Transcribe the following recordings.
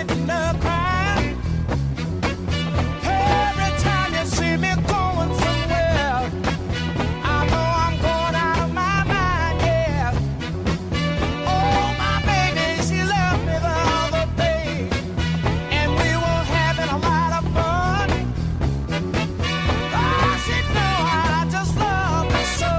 sitting there crying. Every time you see me going somewhere, I know I'm going out of my mind, yeah. Oh, my baby, she left me the other day, and we were having a lot of fun. Oh, she knew I just loved her so,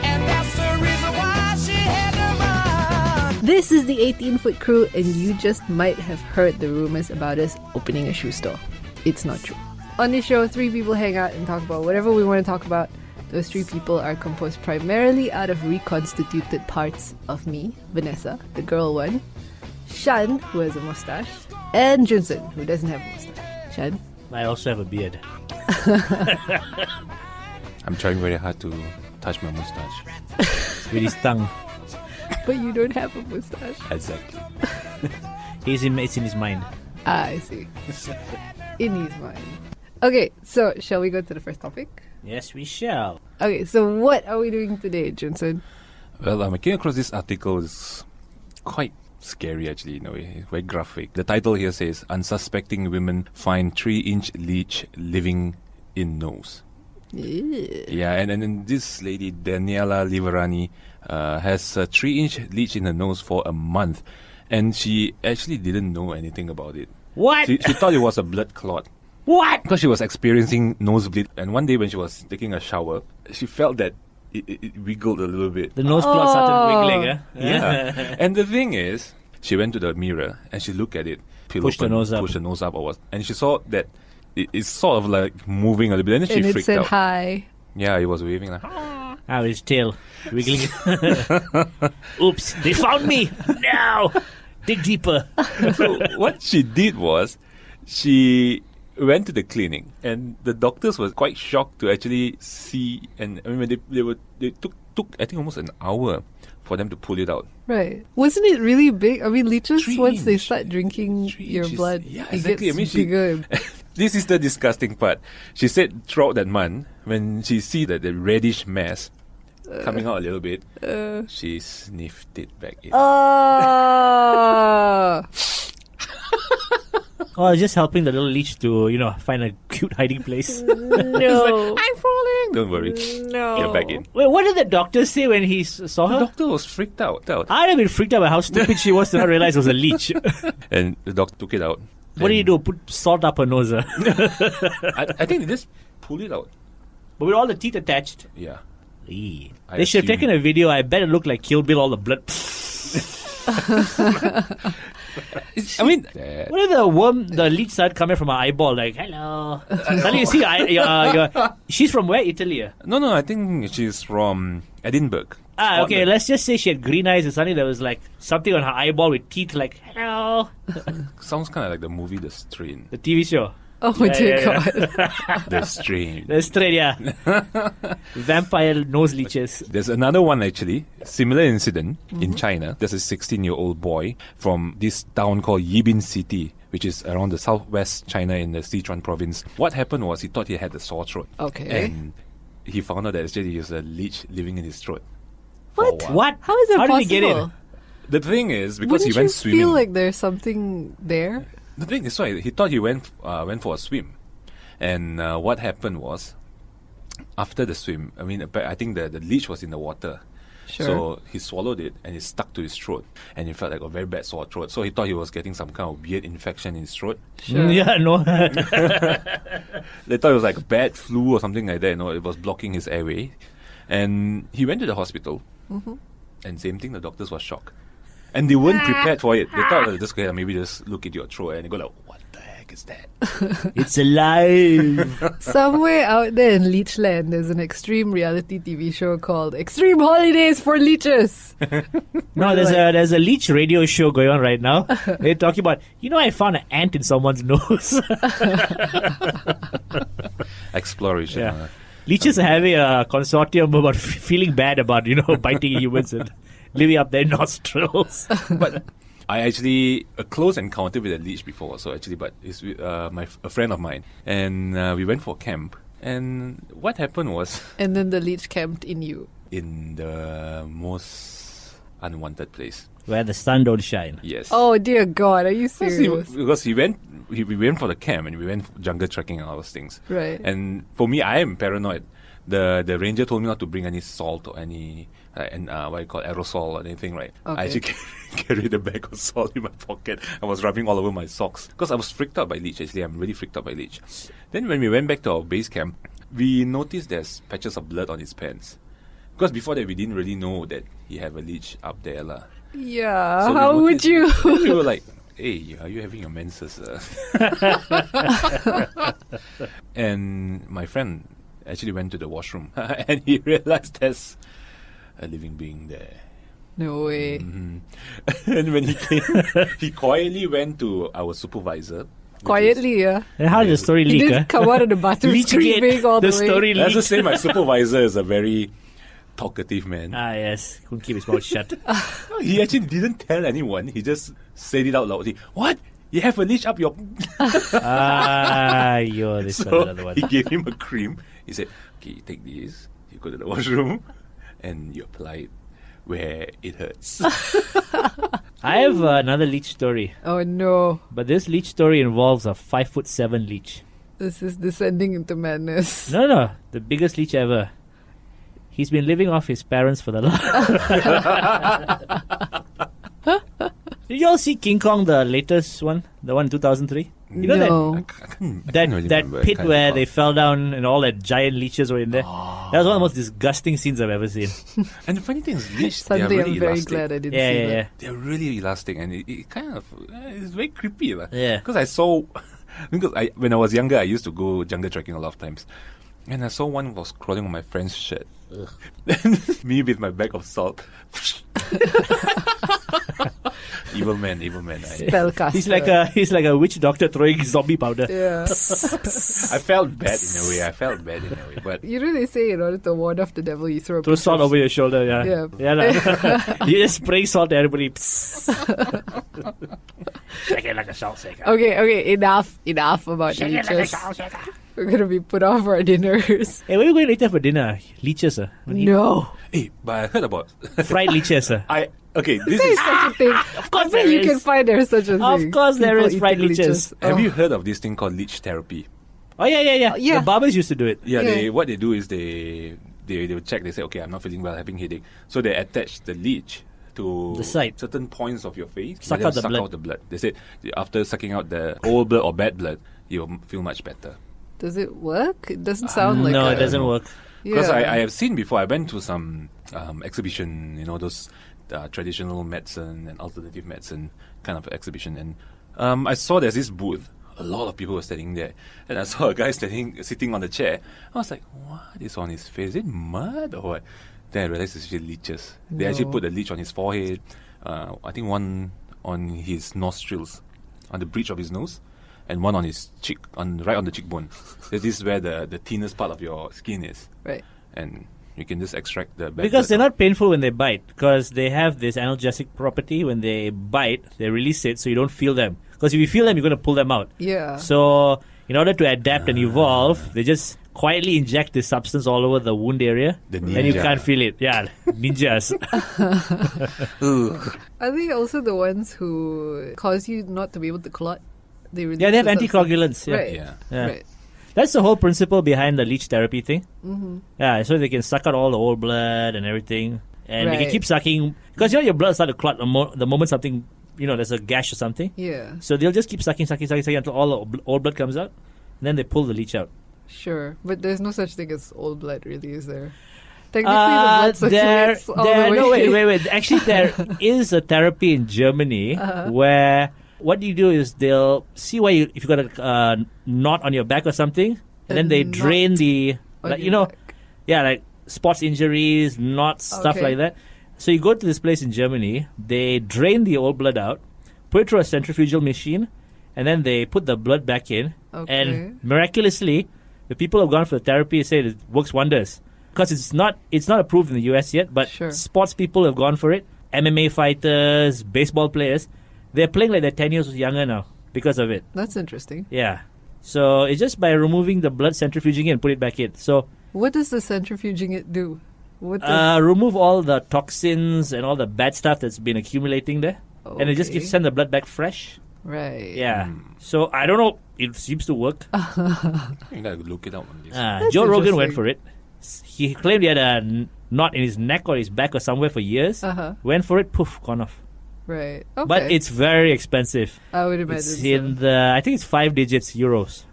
and that's the reason why she had to run. This is the 18-Foot Crew, and you just might have heard the rumors about us opening a shoe store. It's not true. On this show, 3 people hang out and talk about whatever we want to talk about. Those 3 people are composed primarily out of reconstituted parts of me, Vanessa, the girl one, Shan, who has a mustache, and Junsern, who doesn't have a mustache. Shan? I also have a beard. I'm trying very hard to touch my mustache. With his tongue. But you don't have a mustache. Exactly. It's in his mind. Ah, I see. In his mind. Okay, so shall we go to the first topic? Yes, we shall. Okay, so what are we doing today, Junsern? Well, I came across this article. It's quite scary, actually, in a way. Very graphic. The title here says, Unsuspecting Women Find 3-inch Leech Living in Nose. Yeah, and this lady, Daniela Liverani, has a 3-inch leech in her nose for a month. And she actually didn't know anything about it. What? She thought it was a blood clot. What? Because she was experiencing nosebleed. And one day when she was taking a shower, she felt that it wiggled a little bit. The nose clot started wiggling, huh? Yeah. And the thing is, she went to the mirror and she looked at it. Pushed the nose up or what. And she saw that it's sort of like moving a little bit. And then she And it freaked said out. hi. Yeah, it was waving like, Ah, his tail wiggling. Oops, they found me. No! Dig deeper. So what she did was, she went to the clinic, and the doctors were quite shocked to actually see. And I mean, they took I think almost an hour for them to pull it out. Right. Wasn't it really big? I mean, leeches, 3 once they inch. start drinking 3 your inches. blood, Yeah, it exactly. gets I mean, bigger. This is the disgusting part. She said throughout that month, when she see that the reddish mass coming out a little bit, she sniffed it back in. Oh, just helping the little leech to, find a cute hiding place. No. I'm falling. Don't worry. No. Get back in. Wait, what did the doctor say when he saw The her? doctor was freaked out. I'd have been freaked out by how stupid she was to not realize it was a leech. And the doctor took it out. What did he do? Put salt up her nose? I think they just pulled it out. But with all the teeth attached. Yeah. Eee. I They should have assume- taken a video. I bet it looked like Kill Bill, all the blood. I mean, What if the leech started coming from her eyeball? Like, hello. Suddenly you see, she's from where? Italy? no, I think she's from Edinburgh. Okay, Scotland. let's just say she had green eyes and suddenly there was like something on her eyeball with teeth like, hello. Sounds kind of like the movie The Strain. The TV show. Oh my dear yeah. God. The Strain. That's straight, yeah. Vampire nose leeches. There's another one actually, similar incident in China. There's a 16-year-old boy from this town called Yibin City, which is around the southwest China in the Sichuan province. What happened was he thought he had a sore throat. Okay. And he found out that actually he was a leech living in his throat. for a What? while. What? How is that How possible? did he get in? The thing is, because Wouldn't he went you swimming. feel like there's something there? The thing is, right, he thought he went for a swim. And what happened was, after the swim, I think the leech was in the water. Sure. So he swallowed it and it stuck to his throat. And he felt like a very bad sore throat. So he thought he was getting some kind of weird infection in his throat. Sure. Yeah, no. They thought it was like a bad flu or something like that. It was blocking his airway. And he went to the hospital. Mm-hmm. And same thing, the doctors were shocked. And they weren't prepared for it. They thought, maybe just look at your throat. And they go like, what the heck is that? It's alive. Somewhere out there in Leechland, there's an extreme reality TV show called Extreme Holidays for Leeches. No, there's a leech radio show going on right now. They're talking about, I found an ant in someone's nose. Exploration. Yeah. Leeches are having a consortium about feeling bad about, biting humans and living up their nostrils. But I actually a close encounter with a leech before. So actually, but it's with a friend of mine, and we went for camp. And what happened was, And then the leech camped in you. in the most unwanted place. where the sun don't shine. Yes. Oh dear God, are you Because serious? we went for the camp and we went jungle trekking and all those things. Right. And for me, I am paranoid. The ranger told me not to bring any salt or any what you call aerosol or anything, right? Okay. I actually carried a bag of salt in my pocket. I was rubbing all over my socks because I was freaked out by leech. Actually, I'm really freaked out by leech. Then when we went back to our base camp, we noticed there's patches of blood on his pants. Because before that, we didn't really know that he had a leech up there, lah. Yeah, So we how would noticed- you? We were like, hey, are you having your menses? And my friend actually went to the washroom and he realized there's a living being there. No way. Mhm. And when he came, he quietly went to our supervisor. which Quietly, yeah. And how did the story He leak? didn't come out of the bathroom Leak screaming gate. all the, The way. story Let's just leaked. say my supervisor is a very talkative man. Ah, yes. Couldn't keep his mouth shut. He actually didn't tell anyone. He just said it out loud. He, what? You have a leech up your... Yo, this one, So another one. he gave him a cream. He said, okay, you take this. You go to the washroom and you apply it where it hurts. I have another leech story. Oh no, But this leech story involves a 5'7" leech. this is descending into madness. No, the biggest leech ever. He's been living off his parents for the last. Did you all see King Kong, the latest one, the one in 2003? You know No. I can't that really that remember. I pit can't where recall. they fell down and all that giant leeches were in there. That was one of the most disgusting scenes I've ever seen. And the funny thing is, leech, they are Suddenly, really I'm very elastic. glad I didn't Yeah, see yeah, that. yeah. They're really elastic, and it kind of it's very creepy, lah. Yeah. Because I saw, because when I was younger, I used to go jungle trekking a lot of times, and I saw one was crawling on my friend's shirt. Then me with my bag of salt. Evil man. Spellcaster. He's like a witch doctor throwing zombie powder. Yeah. I felt bad in a way. But You know they say in order to ward off the devil, you throw a Throw piece salt of- over your shoulder, yeah. Yeah. Lah. You just spray salt at everybody. Shake it like a salt shaker. Okay, enough about Shake it like a leeches. salt shaker. We're gonna be put off our dinners. Hey, where are you going later for dinner? Leeches, No. hey, but I heard about Fried leeches, okay. This There is is such a thing. Of course I bet there you is. can find there's such a thing. Of course there People is fried eating leeches. Have you heard of this thing called leech therapy? Oh, yeah. Yeah. The barbers used to do it. Yeah, Yeah. what they do is they will check. They say, okay, I'm not feeling well, having headache. So they attach the leech to The site. certain points of your face. Suck Let out them the blood. out the blood. They said after sucking out the old blood or bad blood, you'll feel much better. Does it work? It doesn't sound like No, a- it doesn't work. Because Yeah. I have seen before. I went to some exhibition, those traditional medicine and alternative medicine kind of exhibition, and I saw there's this booth. A lot of people were standing there, and I saw a guy sitting on the chair. I was like, "What is on his face? Is it mud or what?" Then I realized it's actually leeches. They actually No. put a leech on his forehead. I think one on his nostrils, on the bridge of his nose, and one on his cheek, right on the cheekbone. This is where the thinnest part of your skin is, Right. and you can just extract the bad Because they're blood. not painful when they bite. Because they have this analgesic property. When they bite, they release it so you don't feel them. Because if you feel them, you're going to pull them out. Yeah. So, in order to adapt and evolve, they just quietly inject this substance all over the wound area. The And you ninja. can't feel it. Yeah, ninjas. Are they also the ones who cause you not to be able to clot? They release Yeah, they have the substance. anticoagulants. Yeah. Right. Yeah. Right. That's the whole principle behind the leech therapy thing. Mm-hmm. Yeah, so they can suck out all the old blood and everything. And they can Right. keep sucking. Because your blood starts to clot the moment something, there's a gash or something. Yeah. So they'll just keep sucking until all the old blood comes out. And then they pull the leech out. Sure. But there's no such thing as old blood, really, is there? Technically, the blood there, circulates all the way. no, wait. Actually, there is a therapy in Germany where what you do is they'll see where if you got a knot on your back or something, and then they knot drain the, on like, your back. like sports injuries, knots, stuff Okay. like that. So you go to this place in Germany, they drain the old blood out, put it through a centrifugal machine, and then they put the blood back in. Okay. And miraculously, the people who have gone for the therapy say it works wonders. Because it's not approved in the US yet, but Sure. sports people have gone for it. MMA fighters, baseball players, they're playing like they're 10 years younger now because of it. That's interesting. Yeah. So it's just by removing the blood, centrifuging it, and put it back in. So What does the centrifuging it do? What does... Remove all the toxins and all the bad stuff that's been accumulating there. And it just Okay. send the blood back fresh. Right. Yeah. So I don't know. It seems to work. You gotta look it up on this. Joe Rogan went interesting. for it. He claimed he had a knot in his neck or his back or somewhere for years. Uh-huh. Went for it, poof, gone off. Right. Okay. But it's very expensive. I would imagine It's so. in the, I think it's 5 digits euros.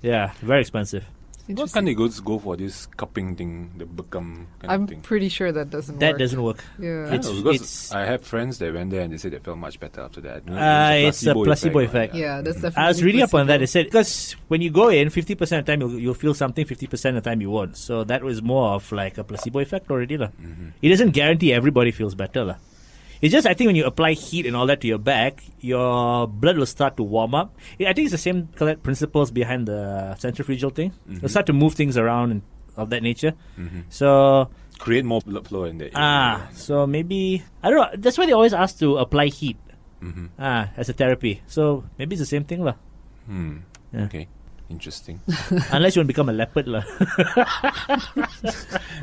Yeah, very expensive. Why Interesting. can't they go for this cupping thing, the bekam kind I'm of thing? pretty sure that doesn't That work. doesn't work. Yeah. It's- No, because it's- I have friends that went there and they said they felt much better after that. You know, It's a placebo effect. Yeah, that's definitely. I was reading up on that. placebo. They said because when you go in, 50% of the time you'll feel something, 50% of the time you won't. So that was more of like a placebo effect already. It doesn't guarantee everybody feels better. La. It's just, I think when you apply heat and all that to your back, your blood will start to warm up. I think it's the same correct principles behind the centrifugal thing. It'll start to move things around and of that nature. So, Create more blood flow in the area. so maybe, I don't know, that's why they always ask to apply heat as a therapy. So maybe it's the same thing. La. Yeah. Okay, interesting. Unless you want to become a leopard. La.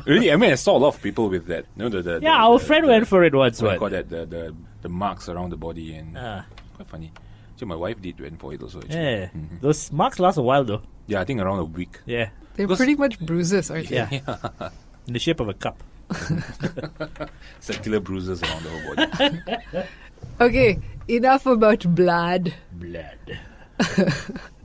Really, I mean, I saw a lot of people with that. You know, Yeah, our friend went for it once. What I What? call that? The marks around the body and quite funny. So my wife did went for it also. Actually. Yeah, those marks last a while though. Yeah, I think around a week. Yeah, They're Because- pretty much bruises, aren't they? yeah, in the shape of a cup. Circular bruises around the whole body. Okay, enough about blood. Blood.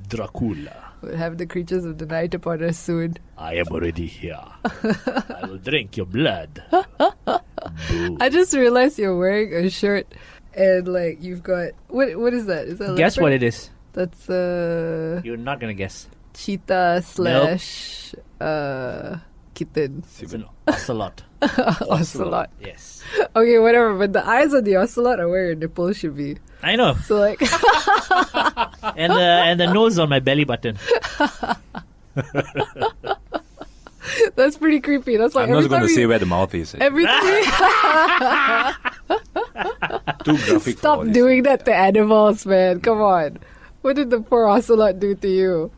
Dracula. We'll have the creatures of the night upon us soon. I am already here. I will drink your blood. I just realized you're wearing a shirt and like you've got what is that? Is that Guess what it is? That's You're not gonna guess. cheetah slash kitten. It's an ocelot. Ocelot. Yes, Okay, whatever. But the eyes on the ocelot are where your nipples should be. I know. So like, And the nose on my belly button. that's pretty creepy. That's like I'm not every going time to say you- where the mouth is. every time Too graphic. for all stop this. doing that to animals, man. Come on. What did the poor ocelot do to you?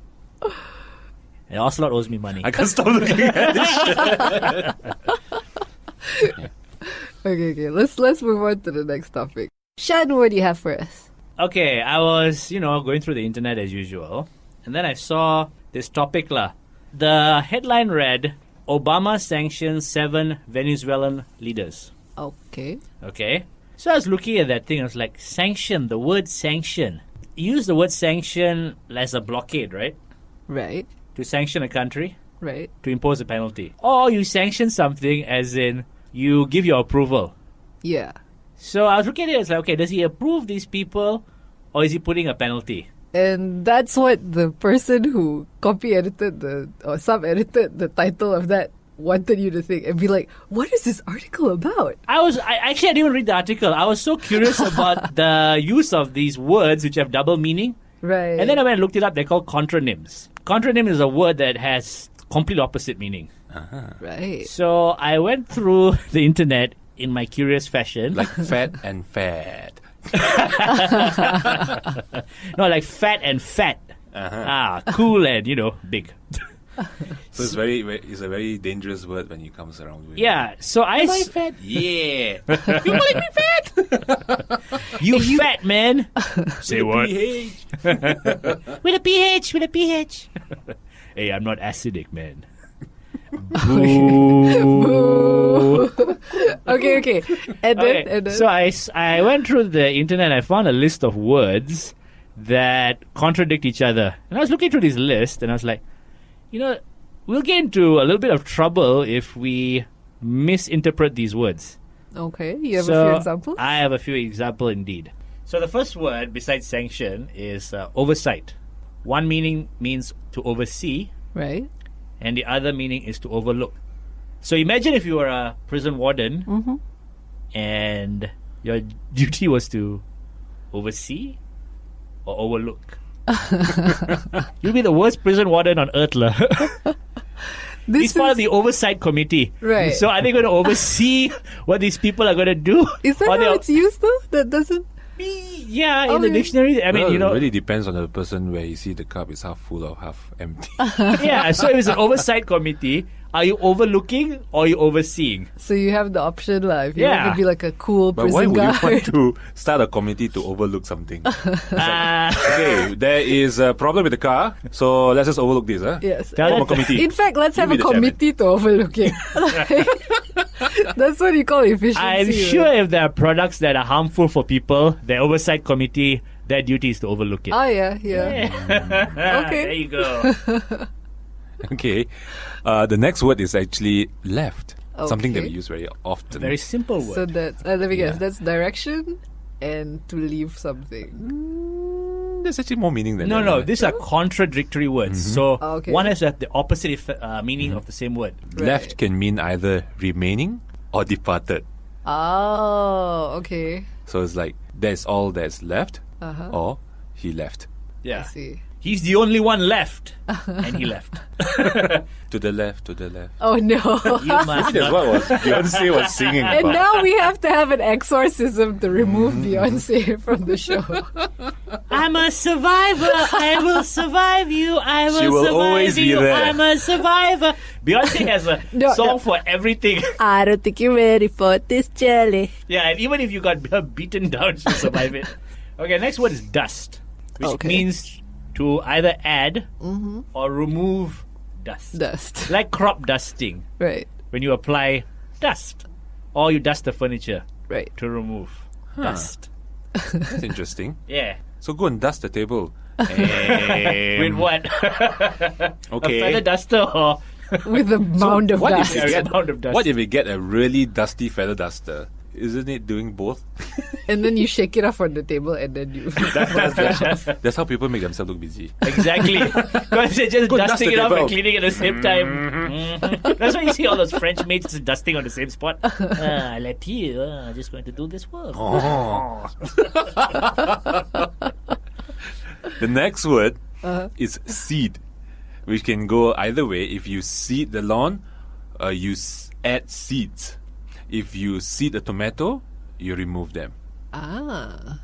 And ocelot owes me money. I can't stop looking at this. Okay. Let's move on to the next topic. Shan, what do you have for us? Okay, I was, going through the internet as usual, and then I saw this topic lah. The headline read, Obama sanctions 7 Venezuelan leaders. Okay. Okay? So I was looking at that thing, I was like, sanction, the word sanction. Use the word sanction as a blockade, right? Right. To sanction a country, Right. to impose a penalty. Or you sanction something as in, you give your approval. Yeah. So I was looking at it, it's like, okay, does he approve these people, or is he putting a penalty? And that's what the person who copy edited or sub edited the title of that wanted you to think and be like, what is this article about? I actually didn't even read the article. I was so curious about the use of these words which have double meaning. Right. And then I went and looked it up. They're called contronyms. Contronym is a word that has complete opposite meaning. Right. So I went through the internet in my curious fashion. Like fat and fat. No, like fat and fat. Cool and, big. So it's it's a very dangerous word when he comes around with. Yeah, so I... fat? Yeah. You fat, man. Say what? PH. With a PH. Hey, I'm not acidic, man. Boo. Okay. And then, Okay, and then so I went through the internet and I found a list of words that contradict each other. And I was looking through this list and I was like, we'll get into a little bit of trouble if we misinterpret these words. okay, you have a few examples? I have a few examples indeed. So the first word besides sanction is oversight. One meaning means to oversee, Right. and the other meaning is to overlook. So imagine if you were a prison warden and your duty was to oversee or overlook. You'll be the worst prison warden on earth. He's part of the oversight committee. Right. So are they going to oversee what these people are going to do? Is that Or how it's used though? That doesn't... Yeah, in the Okay. dictionary, I mean, Well, you know, it really depends on the person where you see the cup is half full or half empty. yeah. So if it's an oversight committee, are you overlooking or are you overseeing? So you have the option, if you Yeah. want to be like a cool But why prison would guard. you want to start a committee to overlook something? Uh, Okay, there is a problem with the car, so let's just overlook this, huh? Yes. Tell Form a it- committee. In fact, let's have You a be the chairman. committee to overlook it. That's what you call efficiency. I'm right? sure if there are products that are harmful for people, the oversight committee, their duty is to overlook it. Oh, yeah. Okay. There you go. Okay, the next word is actually left. Something that we Okay. use very often. Very simple word. So that's, let me guess, Yeah. that's direction and to leave something. There's actually more meaning than No, that. no, these are contradictory words. So Oh, okay. one has the opposite meaning of the same word. Left Right. can mean either remaining or departed. Oh, okay. So it's like that's all that's left, Uh-huh. or he left. I Yeah. see. He's the only one left. And he left. To the left, to the left. Oh, no. You must That's not. what was Beyonce was singing And about. now we have to have an exorcism to remove Beyonce from the show. I'm a survivor. I will survive you. I will She will survive always be you. there. I'm a survivor. Beyonce has a No, song no. for everything. I don't think you're ready for this jelly. Yeah, and even if you got beaten down, she'll survive it. Okay, next word is dust, which Okay. means to either add or remove dust. Dust. Like crop dusting, Right, when you apply dust. Or you dust the furniture right. to remove dust. That's interesting. Yeah. So go and dust the table. With what? Okay. A feather duster or With a mound of what if dust. you Yeah, get- a mound of dust. What if we get a really dusty feather duster? Isn't it doing both? And then you shake it off on the table and then you... That's how people make themselves look busy. Exactly. Because they're just Go dust dusting the it off table. and cleaning at the same time. Mhm. That's why you see all those French maids just dusting on the same spot. La pied, just going to do this work. Oh. The next word is seed, which can go either way. If you seed the lawn, you add seeds. If you seed a tomato, you remove them. Ah.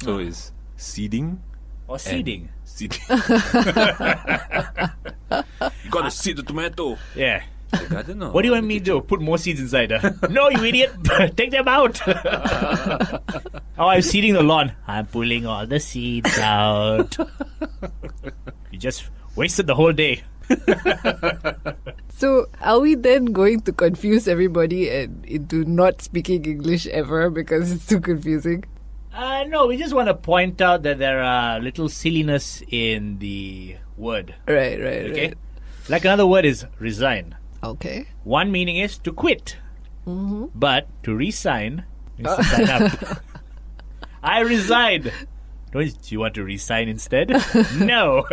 So it's seeding. Or seeding. Seeding. You gotta seed the tomato. Yeah. The gardener. What do you want me to do? Put more seeds inside? No, you idiot! Take them out! Oh, I'm seeding the lawn. I'm pulling all the seeds out. You just wasted the whole day. So are we then going to confuse everybody and into not speaking English ever because it's too confusing? No, we just want to point out that there are little silliness in the word. Right, Okay? right. Like another word is resign. Okay. One meaning is to quit. But to resign is to sign up. I resign. Don't you want to resign instead? No.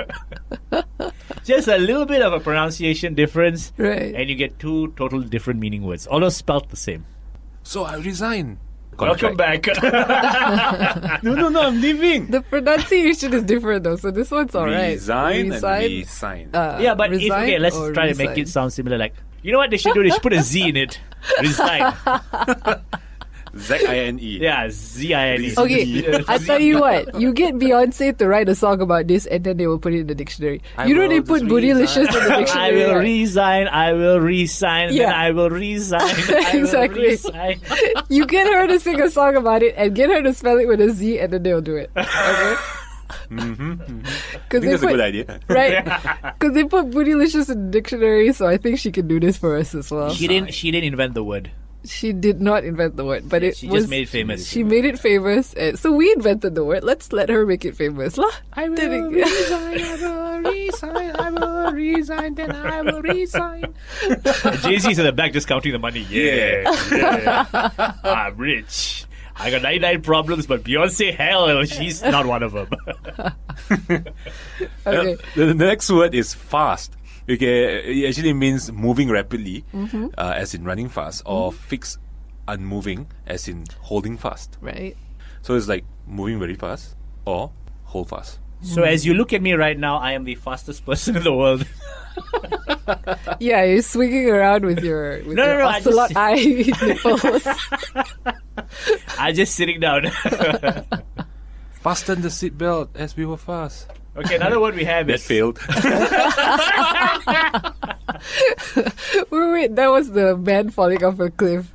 Just a little bit of a pronunciation difference, Right. and you get two total different meaning words, although spelled the same. So I resign. Welcome back. No, I'm leaving. The pronunciation is different though, so this one's alright. Resign and resign. Yeah, but if, resign okay, let's or try to make resign? it sound similar. Like, you know what they should do? They should put a Z in it. Resign. Z-I-N-E. Yeah, Z-I-N-E. Okay, I tell you what, you get Beyonce to write a song about this and then they will put it in the dictionary. You know will they put just bootylicious in the I dictionary. will right? resign, I will resign, then Yeah. I will resign, I Exactly. will resign. You get her to sing a song about it and get her to spell it with a Z and then they'll do it. Okay? I Because think that's a good idea. Right? Because they put bootylicious in the dictionary, so I think she can do this for us as well. She didn't invent the word. She did not invent the word, but it She was just made it famous. She made it famous, and so we invented the word. Let's let her make it famous, lah. I will resign, I will resign, I will resign, then I will resign. Jay-Z's in the back just counting the money. Yeah. I'm rich. I got 99 problems, but Beyonce, hell, she's not one of them. Okay. The next word is fast. Okay, it actually means moving rapidly, as in running fast, or fixed unmoving, as in holding fast. Right. So it's like moving very fast or hold fast. So as you look at me right now, I am the fastest person in the world. Yeah, you're swinging around with your No, your no, I ocelot just- eye nipples. I'm just sitting down. Fasten the seatbelt as we were fast. Okay, another word we have That is failed. Wait, that was the man falling off a cliff.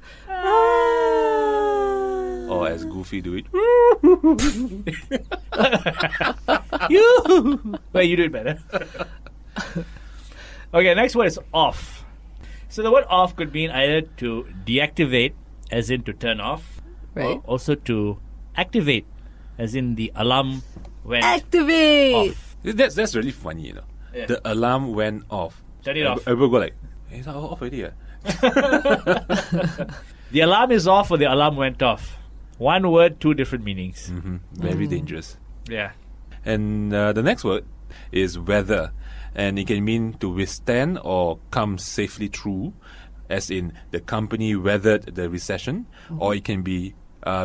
Or as Goofy do it. you. Well, you do it better. Okay, next word is off. So the word off could mean either to deactivate, as in to turn off, Right. or also to activate, as in the alarm went Activate! off. That's really funny, you know. Yeah. The alarm went off. Turn it off. Everyone go like, hey, it's off already. The alarm is off or the alarm went off. One word, two different meanings. Very dangerous. Yeah. And the next word is weather. And it can mean to withstand or come safely through, as in the company weathered the recession. Or it can be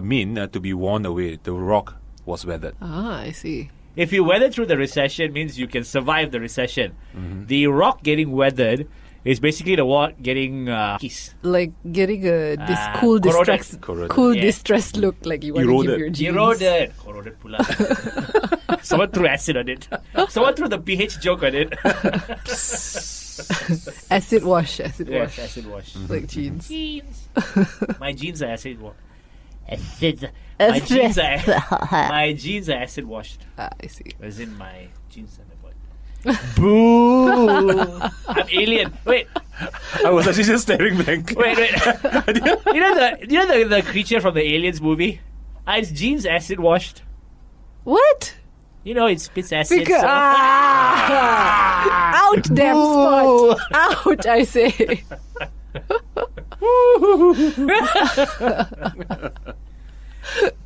mean to be worn away. The rock was weathered. Ah, I see. If you weather through the recession, means you can survive the recession. The rock getting weathered is basically the wall getting keys. Like getting a corroded. cool Yeah. distressed look, like you want to give your jeans. Eroded. Corroded pula. Someone threw acid on it. Someone threw the pH joke on it. Acid wash. Yes, acid wash. Like jeans. Jeans. My jeans are acid washed. Acid. Acid. My jeans are acid washed. Ah, I see. As in my jeans are what? Boo! I'm alien. Wait. I was actually just staring blank. Wait. you know the creature from the Aliens movie? Its jeans acid washed. What? You know, it spits acid. Because so- out damn Boo. spot. Out, I say.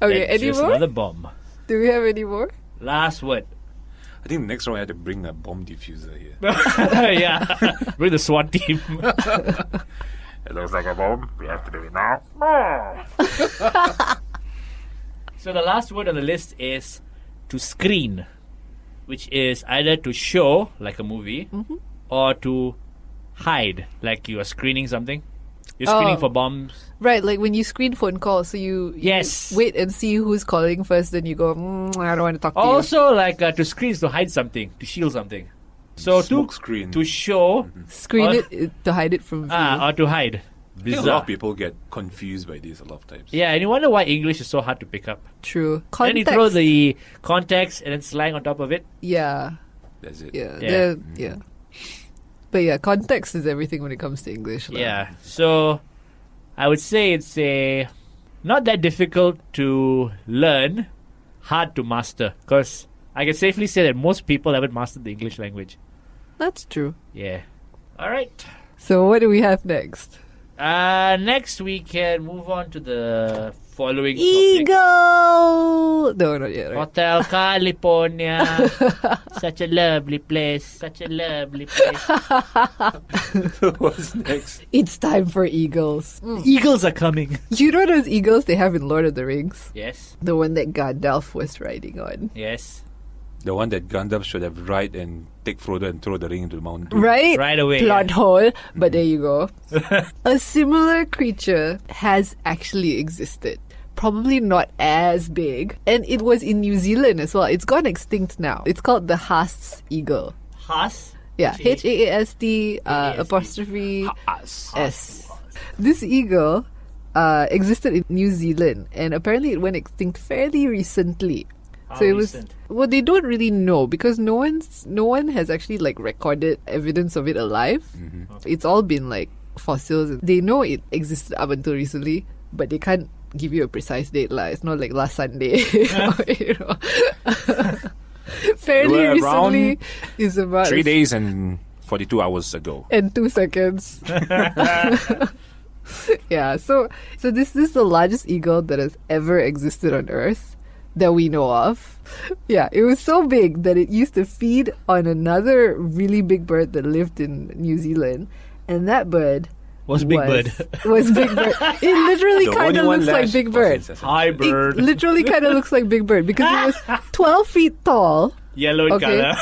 Okay, That's any just more? another bomb. Do we have any more? Last word. I think the next round I had to bring a bomb diffuser here. Yeah. Bring the SWAT team. It looks like a bomb. We have to do it now. So the last word on the list is to screen, which is either to show, like a movie, or to hide, like you are screening something. You're screening Oh. for bombs. Right, like when you screen phone calls, so you Yes. wait and see who's calling first, then you go, I don't want to talk to you. Also, like to screen is to hide something, to shield something. So Smoke screen. to show, Screen or- it to hide it from view. or to hide. I think a lot Bizarre. of people get confused by this a lot of times. Yeah, and you wonder why English is so hard to pick up. True. Then you Context. throw the context and then slang on top of it. Yeah. That's it. Yeah. Yeah. Yeah. But yeah, context is everything when it comes to English. lah. Yeah. So I would say it's not that difficult to learn, hard to master. Because I can safely say that most people haven't mastered the English language. That's true. Yeah. All right. So what do we have next? Next we can move on to the following topic. Eagle! No, not yet. Right? Hotel California. Such a lovely place. Such a lovely place. What's next? It's time for eagles. Eagles are coming. You know those eagles they have in Lord of the Rings? Yes. The one that Gandalf was riding on. Yes. The one that Gandalf should have ride and take Frodo and throw the ring into the mountain. Right? Right away. Plot hole. But there you go. A similar creature has actually existed. Probably not as big. And it was in New Zealand as well. It's gone extinct now. It's called the Haast's eagle. Haas. Yeah. H-A-A-S-T A-A-S-T. apostrophe S. This eagle existed in New Zealand. And apparently it went extinct fairly recently. How So it was recent? well. They don't really know because no one has actually like recorded evidence of it alive. It's all been like fossils. They know it existed up until recently, but they can't give you a precise date. Lah. It's not like last Sunday. You know. Fairly They were recently around is about 3 days and 42 hours ago. and 2 seconds. Yeah. So this is the largest eagle that has ever existed on Earth. That we know of. Yeah, it was so big that it used to feed on another really big bird that lived in New Zealand. And that bird Was Big Bird. Was Big Bird. It literally The kind only of one looks like left Big was Bird. his assassin. Hi, bird. It literally kind of looks like Big Bird because it was 12 feet tall Yellow in Okay. color.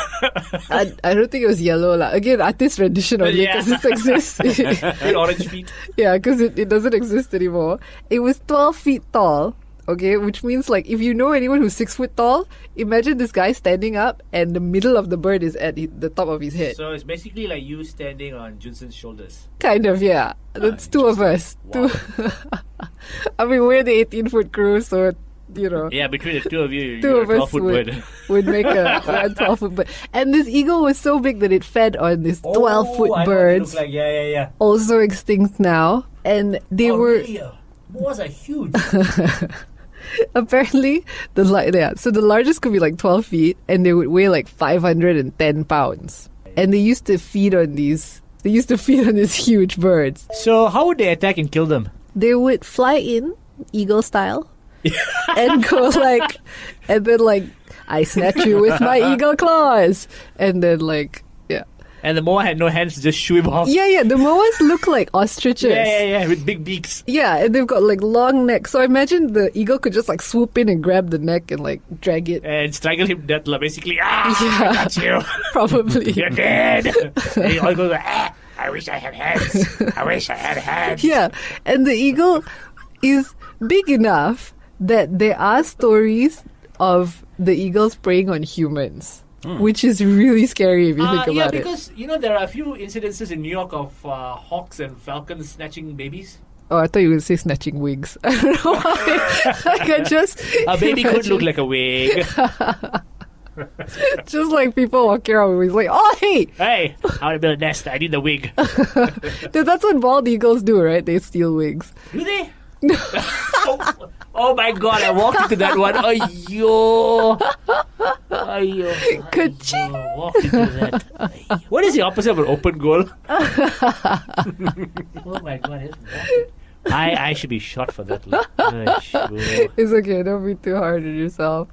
I don't think it was yellow lah. Again, artist rendition only Yeah. because it exists. With orange feet. Yeah, because it doesn't exist anymore. It was 12 feet tall. Okay, which means like if you know anyone who's 6 foot tall, imagine this guy standing up and the middle of the bird is at the top of his head. So it's basically like you standing on Junson's shoulders. Kind of, yeah. That's two of us. Wow. I mean, we're the 18-foot crew, so, you know. Yeah, between the two of you, Two you're of a us 12-foot bird. would make a 12-foot bird. And this eagle was so big that it fed on these 12-foot I know what it birds, looks like. Yeah. also extinct now. And they were Really? Boas are huge. apparently so the largest could be like 12 feet, and they would weigh like 510 pounds. And they used to feed on these huge birds. So how would they attack and kill them? They would fly in eagle style and go like, and then like, I snatch you with my eagle claws, and then like, yeah. And the moa had no hands to just shoo him off. Yeah, the moas look like ostriches. Yeah, with big beaks. Yeah, and they've got like long necks. So I imagine the eagle could just like swoop in and grab the neck and like drag it. And strangle him dead, basically. I Yeah. got you. Probably. You're dead. And he all goes, I wish I had hands. I wish I had hands. Yeah, and the eagle is big enough that there are stories of the eagles preying on humans. Which is really scary if you think about yeah, it. because, there are a few incidences in New York of hawks and falcons snatching babies. Oh, I thought you were going to say snatching wigs. I don't know why. Like I just A baby could imagine- look like a wig. just like people walking around with wigs, like, oh, hey! Hey, I want to build a nest. I need the wig. That's what bald eagles do, right? They steal wigs. Do they? oh my god, I walked into that one. Ayyo. Ka-ching! Walked into that. Ayyo. What is the opposite of an open goal? Oh my god. I should be shot for that. It's okay, don't be too hard on yourself.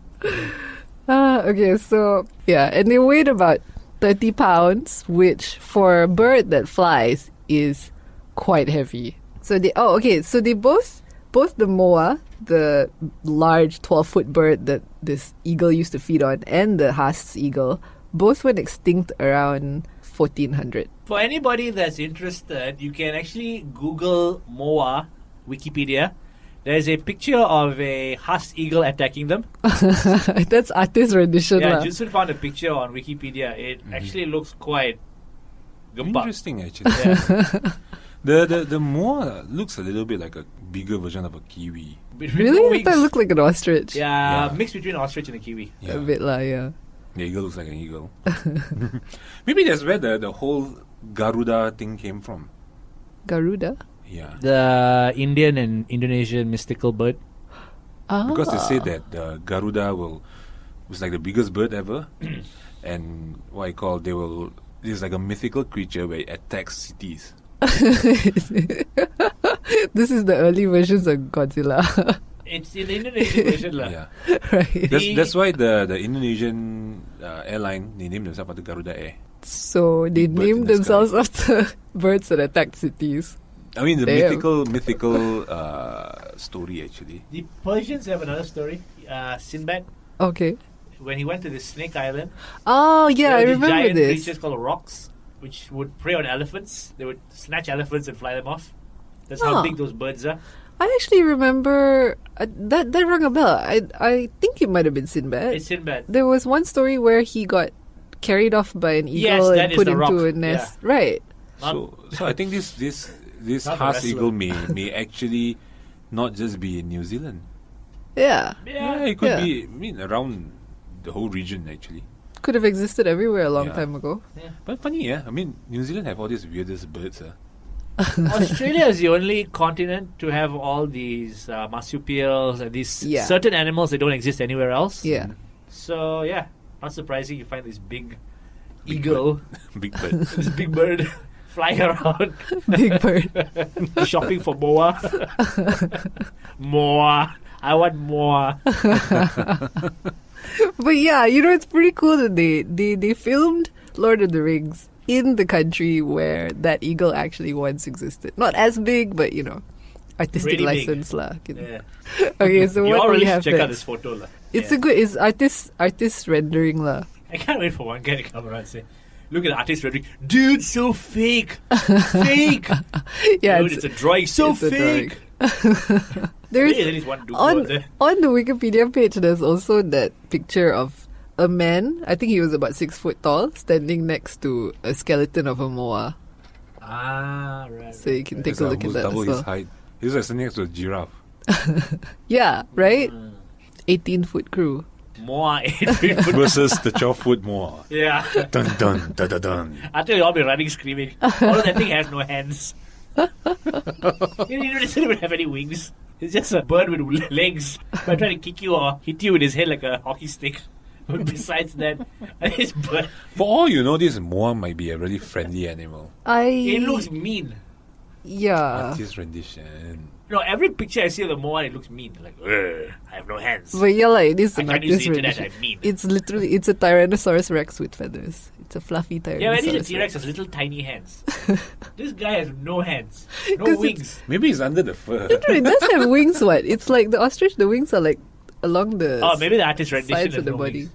Okay, so, yeah, and they weighed about 30 pounds, which for a bird that flies is quite heavy. So they both the moa, the large 12-foot bird that this eagle used to feed on, and the Haast's eagle, both went extinct around 1400. For anybody that's interested, you can actually Google moa Wikipedia. There's a picture of a Haast eagle attacking them. That's artist rendition. Yeah, lah. Junsun found a picture on Wikipedia. It actually looks quite gempak. Interesting, actually. Yeah. The moa looks a little bit like a bigger version of a kiwi. With Really? no I wings. thought it looked like an ostrich. Yeah, Yeah. mixed between an ostrich and a kiwi. Yeah. A bit lah, yeah. The eagle looks like an eagle. Maybe that's where the whole Garuda thing came from. Garuda? Yeah. The Indian and Indonesian mystical bird. Because they say that the Garuda was like the biggest bird ever. And what I call, it's like a mythical creature where it attacks cities. This is the early versions of Godzilla. It's in the Indonesian version. lah. Yeah. Right. That's why the Indonesian airline, they named themselves after Garuda Air. So they Big birds in named the themselves sky. after birds that attacked cities. I mean, the Damn. mythical story, actually. The Persians have another story. Sinbad, Okay. when he went to the Snake Island, Oh, yeah, I there were these remember giant this. creatures called rocks, which would prey on elephants. They would snatch elephants and fly them off. That's how Huh. big those birds are. I actually remember that rang a bell. I think it might have been Sinbad. It's Sinbad. There was one story where he got carried off by an Yes, eagle that and is put the into rock. a nest. Right. So I think this Not the Haast wrestler. eagle may actually not just be in New Zealand. Yeah. Yeah, it could Yeah. be. I mean, around the whole region actually. Could have existed everywhere a long Yeah. time ago. But funny, yeah. I mean, New Zealand have all these weirdest birds. Australia is the only continent to have all these marsupials and these Yeah. certain animals that don't exist anywhere else. Yeah. So yeah, not surprising you find this big eagle, Big bird. this big bird flying around, Big bird. shopping for moa. Moa. I want moa. But yeah, it's pretty cool that they filmed Lord of the Rings in the country where that eagle actually once existed. Not as big, but artistic Really big. license lah. Yeah. Okay, so You what all do we really have should check out next? this photo. lah. It's Yeah. it's artist rendering lah. I can't wait for one guy to come around and say, look at the artist rendering. Dude, so fake. Fake. Yeah, Dude, it's a drawing. So it's a fake. There's Maybe at least one dude on out there. the Wikipedia page. There's also that picture of a man. I think he was about 6 foot tall, standing next to a skeleton of a moa. Ah, right. So you can take It's a look at almost that double as his well. height. He's like standing next to a giraffe. Yeah, right. 18-foot crew. More 8 feet. Versus the 12-foot moa. Yeah. Dun dun dun dun dun. Until you all be running screaming. Although that thing has no hands. You know, it doesn't even have any wings. It's just a bird with legs. But trying to kick you or hit you with his head like a hockey stick. But besides that, this bird, For all you know, this moa might be a really friendly animal. it looks mean. Yeah. Artist rendition. You know, every picture I see of the moa, it looks mean. Like, "Ugh, I have no hands. But yeah, like, it is I an can't use artist the internet, rendition. I'm mean." It's literally, it's a Tyrannosaurus Rex with feathers. It's a fluffy Tyrannosaurus Yeah, but the Rex. T-Rex has little tiny hands. This guy has no hands. 'Cause No it's- wings. Maybe it's under the fur. It does have wings, what? It's like the ostrich, the wings are like along the Oh, maybe the artist rendition sides has of the no body. wings.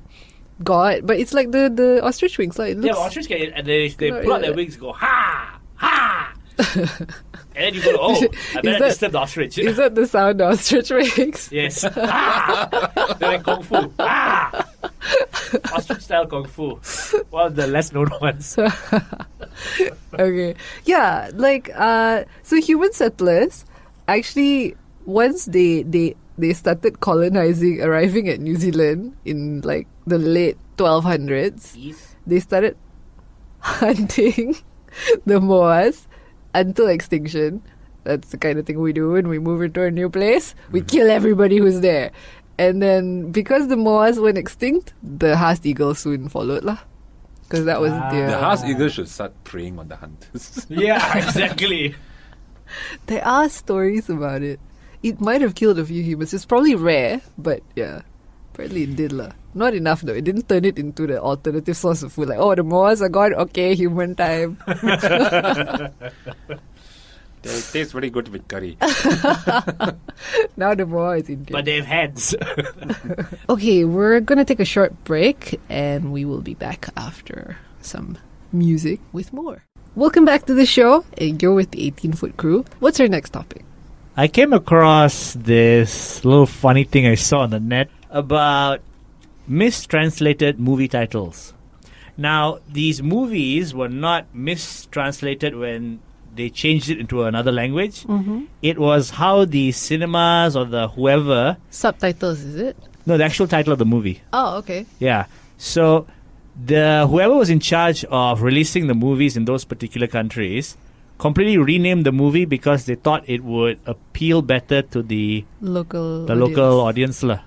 God, but it's like the ostrich wings. Like, it looks, Yeah, but ostrich can, and they Cannot pull out do their that. wings and go, ha! Ha! And then you go, oh, I better that- disturb the ostrich. is that the sound the ostrich makes? Yes. Ah! They're like Kung Fu. Ah! Ostrich style Kung Fu. One of the less known ones. Okay. Yeah, like so human settlers actually once they started colonizing, arriving at New Zealand in like the late 1200s, they started hunting the moas until extinction. That's the kind of thing we do when we move into a new place. We kill everybody who's there. And then because the moas went extinct, the Haast eagle soon followed lah. Because that was their... The Haas eagle should start preying on the hunters. Yeah, exactly. There are stories about it. It might have killed a few humans. It's probably rare, but yeah. Apparently it did lah. Not enough though. It didn't turn it into the alternative source of food. Like, oh, the moas are gone. Okay, human time. They taste very good with curry. Now the moa is Indian. But they have hands. Okay, we're going to take a short break and we will be back after some music with more. Welcome back to the show. And you're with the 18-foot crew. What's our next topic? I came across this little funny thing I saw on the net about mistranslated movie titles. Now, these movies were not mistranslated when they changed it into another language. Mm-hmm. It was how the cinemas or the whoever... Subtitles, is it? No, the actual title of the movie. Oh, okay. Yeah. So, the whoever was in charge of releasing the movies in those particular countries completely renamed the movie because they thought it would appeal better to the Local local audience lah.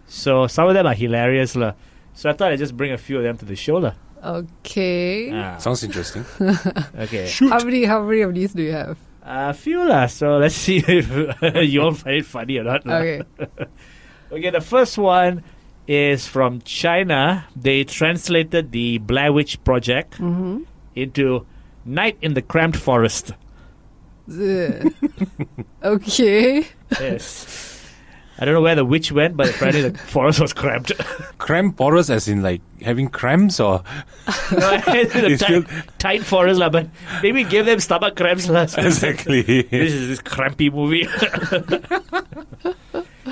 So some of them are hilarious lah. So I thought I'd just bring a few of them to the show lah. Okay. Sounds interesting. Okay. How many of these do you have? A few lah. So let's see if you all find it funny or not lah. Okay. Okay, the first one is from China. They translated the Blair Witch Project Mm-hmm. into Night in the Cramped Forest. Okay. Yes. I don't know where the witch went, but apparently the forest was cramped. Cramp porous as in like having cramps or... The tight forest lah, but maybe give them stomach cramps lah. Exactly. This is this crampy movie.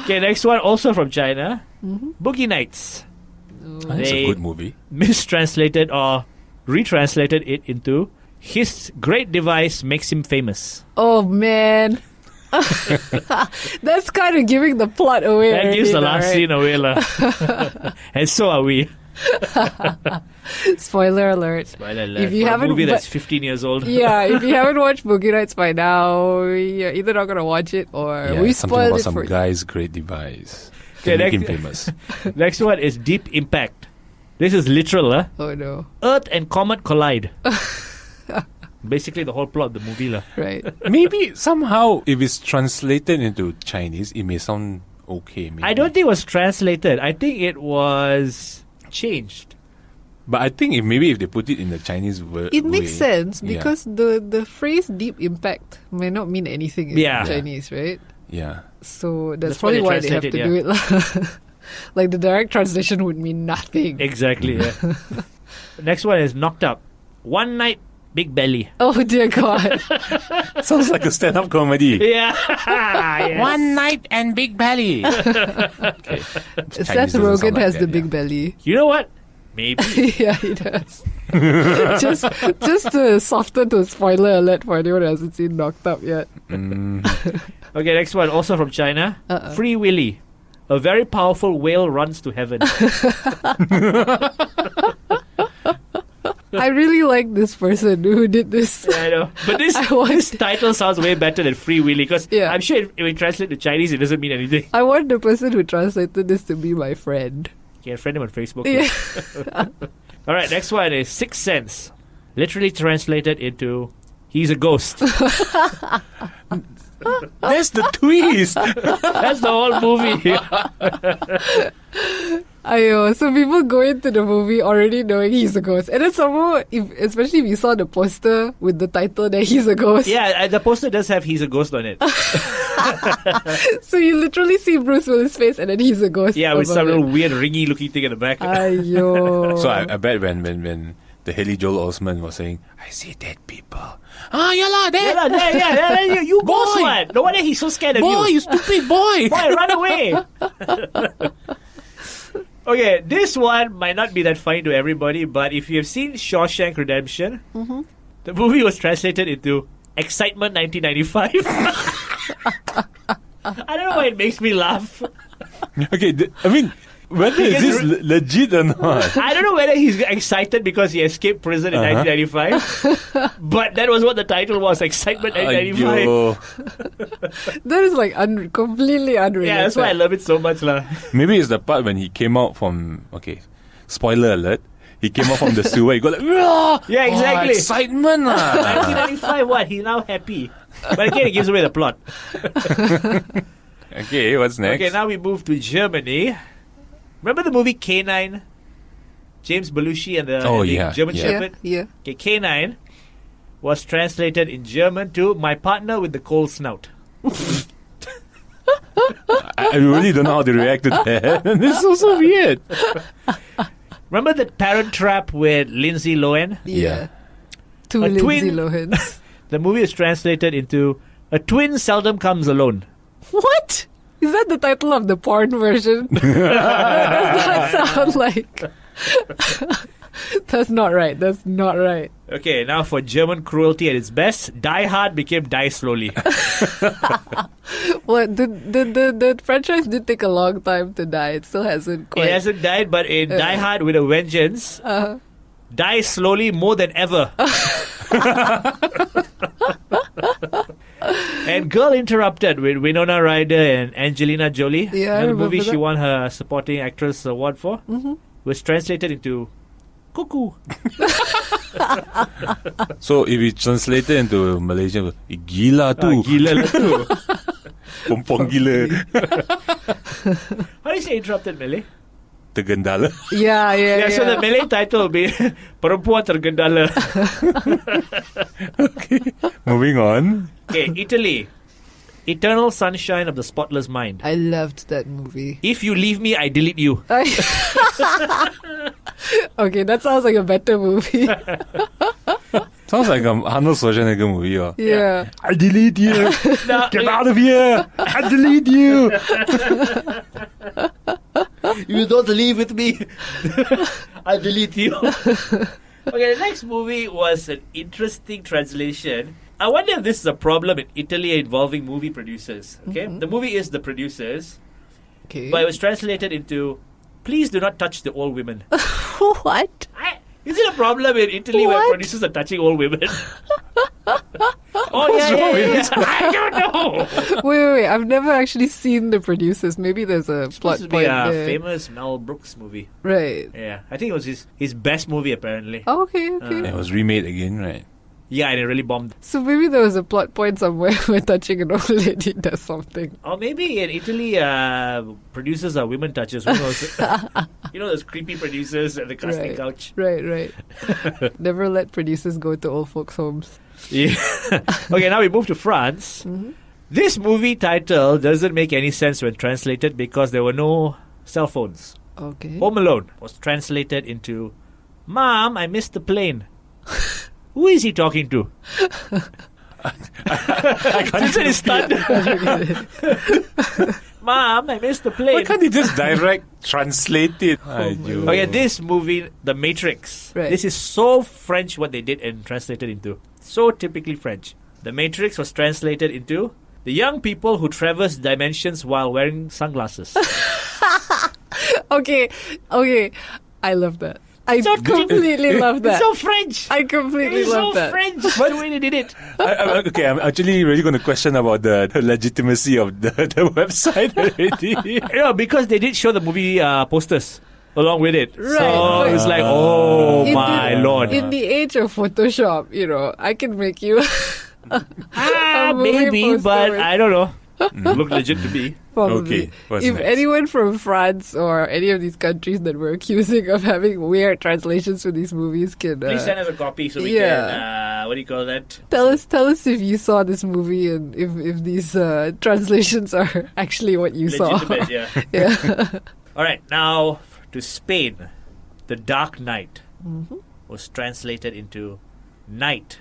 Okay, next one also from China. Boogie Nights. That's They a good movie. mistranslated or retranslated it into His Great Device Makes Him Famous. Oh man. That's kind of giving the plot away. That gives the already, last right? scene away lah. And so are we. Spoiler alert. Spoiler alert. If you For a haven't movie wa- that's 15 years old. Yeah, if you haven't watched Boogie Nights by now, you're either not gonna watch it or Yeah, we something spoiled about it some for you. guy's great device. Okay, To make him next- famous. Next one is Deep Impact. This is literal, huh? Oh no. Earth and comet collide. Basically, the whole plot of the movie, lah. Right. Maybe somehow, if it's translated into Chinese, it may sound okay. Maybe. I don't think it was translated. I think it was changed. But I think if they put it in the Chinese word, It makes sense yeah. because the phrase deep impact may not mean anything in Yeah. Chinese, right? Yeah. So that's That's why probably they why they have to translate it, do it. lah. Like the direct translation would mean nothing. Exactly, yeah. Next one is Knocked Up. One night, big belly. Oh dear God. Sounds like a stand-up comedy. Yeah. Yes. One night and big belly. Okay. Seth Chinese doesn't Rogen sound like has that, the big yeah. belly. You know what? Maybe. Yeah, he does. just to soften the spoiler alert for anyone who hasn't seen Knocked Up yet. Okay, next one, also from China. Free Willy. A very powerful whale runs to heaven. I really like this person who did this. Yeah, I know. But this title sounds way better than Free Willy because Yeah. I'm sure if we translate to Chinese, it doesn't mean anything. I want the person who translated this to be my friend. You can friend him on Facebook. Yeah. All right, next one is Sixth Sense. Literally translated into he's a ghost. That's the twist. That's the whole movie. So people go into the movie already knowing he's a ghost. And then somehow, especially if you saw the poster with the title that he's a ghost. Yeah, the poster does have he's a ghost on it. So you literally see Bruce Willis' face and then he's a ghost. Yeah, with above some it. little weird ringy looking thing in the back. Aiyo. So I bet when the Haley Joel Osment was saying, I see dead people. Ah, yeah lah, dead. Yeah, you ghost Boy. one. No wonder he's so scared of Boy, you. you stupid boy. Boy, run away. Okay, this one might not be that funny to everybody, but if you have seen Shawshank Redemption, the movie was translated into Excitement 1995. I don't know why it makes me laugh. Okay, I mean, whether is this legit or not? I don't know whether he's excited because he escaped prison in 1995, but that was what the title was, Excitement 1995. Aiyo. That is like completely unrelated. Yeah, that's why I love it so much. Maybe it's the part when he came out from, okay, spoiler alert, he came out from the sewer, he go like, "Rah!" Yeah, exactly. Excitement. 1995, what? He's now happy. But again, it gives away the plot. Okay, what's next? Okay, now we move to Germany. Remember the movie K9? James Belushi and the German Shepherd? Yeah. Okay, K9 was translated in German to My Partner with the Cold Snout. I really don't know how to react to that. This is so weird. Remember the Parent Trap with Lindsay Lohan? Yeah. Two A Lindsay twin- Lohans. The movie is translated into A Twin Seldom Comes Alone. What? Is that the title of the porn version? That does not sound like... That's not right. That's not right. Okay, now for German cruelty at its best, Die Hard became Die Slowly. Well, the franchise did take a long time to die. It still hasn't quite... It hasn't died, but in Die Hard with a Vengeance, die slowly more than ever. And Girl Interrupted with Winona Ryder and Angelina Jolie. Yeah, I the remember movie she that. won her supporting actress award for was translated into Cuckoo. So if we translate it into Malaysian, gila tu. Gila lah tu. Pompong gila. How do you say interrupted, Malay? Tergendala. Yeah. So the Malay title will be Perempuan Tergendala. Okay, moving on. Okay, Italy. Eternal Sunshine of the Spotless Mind. I loved that movie. If you leave me, I delete you. Okay, that sounds like a better movie. Sounds like a Arnold Schwarzenegger movie. Yeah. I delete you. No, Get out of here. I delete you. you don't leave with me. I delete you. Okay, the next movie was an interesting translation. I wonder if this is a problem in Italy involving movie producers. Okay, the movie is The Producers, Okay. but it was translated into Please do not touch the old women. What? Is it a problem in Italy where What? producers are touching old women? Yeah. I don't know. Wait. I've never actually seen The Producers. Maybe there's a plot Supposed to be point a there. famous Mel Brooks movie. Right. Yeah, I think it was his best movie apparently. Oh, okay. It was remade again, right? Yeah, and it really bombed. So maybe there was a plot point somewhere where touching an old lady does something. Or maybe in Italy, producers are women touchers. Who knows? You know those creepy producers at the casting couch. Right. Never let producers go to old folks' homes. Yeah. Okay, now we move to France. This movie title doesn't make any sense when translated because there were no cell phones. Okay. Home Alone was translated into Mom, I missed the plane. Who is he talking to? Junsern is stunned. Mom, I missed the plane. Why can't he just direct translate it? Aiyo. Okay, this movie, The Matrix. Right. This is so French what they did and translated into. So typically French. The Matrix was translated into the young people who traverse dimensions while wearing sunglasses. Okay. I love that. I So completely love that. It's so French. I completely It's love so that. French. The way they did it. I'm actually really going to question about the legitimacy of the website already. Yeah, because they did show the movie posters along with it. Right, So but- it's like, oh In my the- lord. In the age of Photoshop, I can make you a movie Maybe, poster but with- I don't know. Look legit to me. Probably. Okay, what's If next? anyone from France or any of these countries that we're accusing of having weird translations for these movies can Please send us a copy so we yeah. can, what do you call that? tell us if you saw this movie and if these translations are actually what you saw. Legitimate, yeah. Yeah. All right, now to Spain. The Dark Knight was translated into night,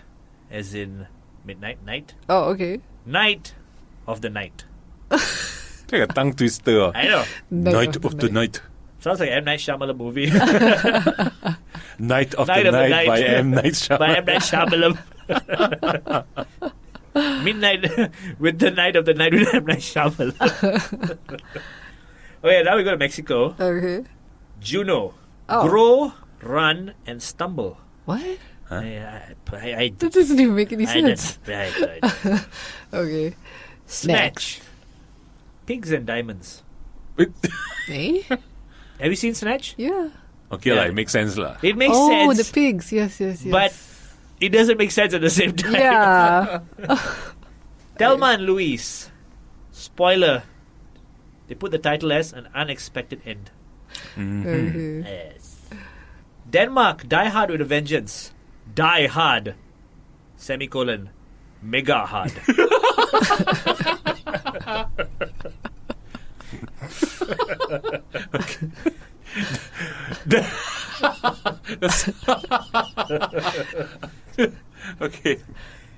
as in midnight, night. Oh, okay. Night of the night. Like a tongue twister. I know. Night of the night. Sounds like an M. Night Shyamalan movie. Night of Night the of the night Night. by M. Night By M. Shyamalan. Night Shyamalan. Midnight with the night of the night with M. Night Shyamalan. Okay, now we go to Mexico. Okay. Juno. Oh. Grow, run, and stumble. What? I That doesn't even make any I did. sense. Right. Okay. Snatch. Pigs and diamonds. Eh? Have you seen Snatch? Yeah. Okay, Yeah. it makes sense lah. It makes Oh, sense, the pigs. Yes. but it doesn't make sense at the same time. Yeah. Thelma and Louise. Spoiler. They put the title as An Unexpected End. Okay. Yes. Denmark. Die Hard with a Vengeance. Die Hard. Semicolon. Mega hard. Okay.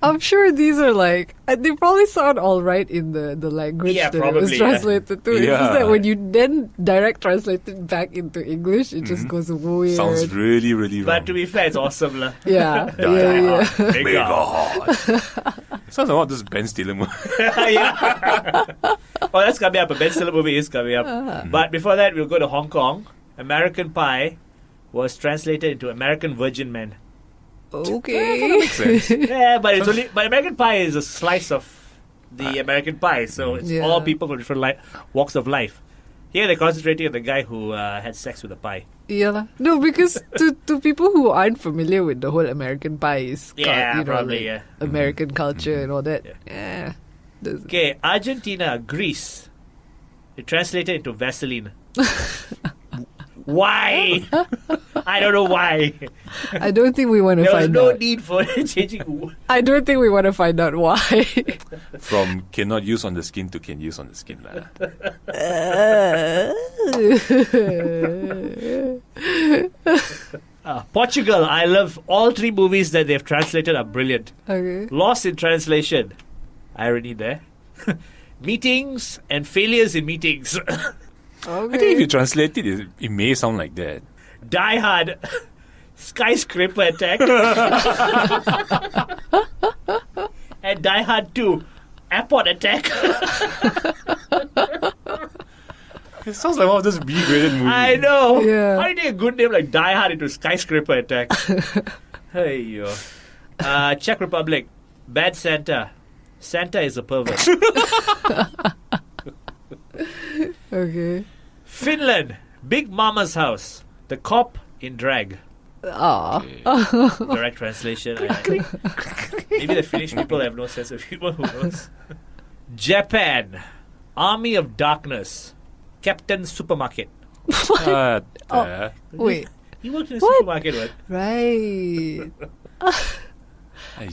I'm sure these are like they probably sound all right in the language Yeah, that it was probably, yeah. translated to. It's just Yeah. that when you then direct translate it back into English, it just goes weird. Sounds really, really wrong. But to be fair, it's awesome. lah. Yeah, Die yeah. Hard. Mega hard. Sounds like this Ben Stiller movie. Yeah. Oh, that's coming up. A Ben Stiller movie is coming up. But before that, we'll go to Hong Kong. American Pie was translated into American Virgin Man. Okay. Makes sense. Yeah, but it's only. But American Pie is a slice of the American pie, so it's Yeah. all people from different walks of life. Here they're concentrating on the guy who had sex with a pie. Yeah. lah. No, because to people who aren't familiar with the whole American Pie is Yeah, probably, yeah. American culture and all that. Yeah. Yeah. Does- Okay, Argentina, Greece. It translated into Vaseline. Why? I don't know why. I don't think we want to There was find no out. need for changing. I don't think we want to find out why. From cannot use on the skin to can use on the skin lah. Portugal, I love all three movies that they've translated are brilliant. Okay. Lost in translation. Irony there. Meetings and failures in meetings. I think if you translate it, it may sound like that. Die Hard. Skyscraper Attack. And Die Hard 2. Airport Attack. It sounds like one of those B-graded movies. I know. Yeah. How do you take a good name like Die Hard into Skyscraper Attack? Hey yo. Czech Republic. Bad Santa. Santa is a pervert. Okay. Finland. Big Mama's House. The Cop in Drag. Aw. Direct translation. Maybe the Finnish people have no sense of humor. Who knows? Japan. Army of Darkness. Captain Supermarket. Wait. He worked in a What? supermarket, right? Right.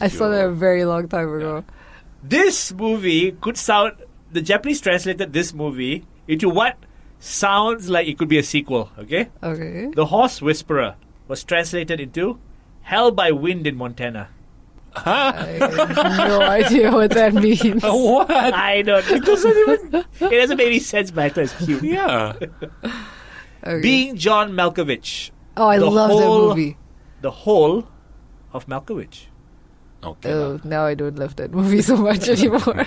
I saw that a very long time ago. This movie could sound. The Japanese translated this movie into what sounds like it could be a sequel, okay? Okay. The Horse Whisperer was translated into Hell by Wind in Montana. I have no idea what that means. What? I don't know. It doesn't make any sense, but I thought it's cute. Yeah. Okay. Being John Malkovich. Oh, I the love that whole- movie. The whole of Malkovich. Okay. Oh, now I don't love that movie so much anymore.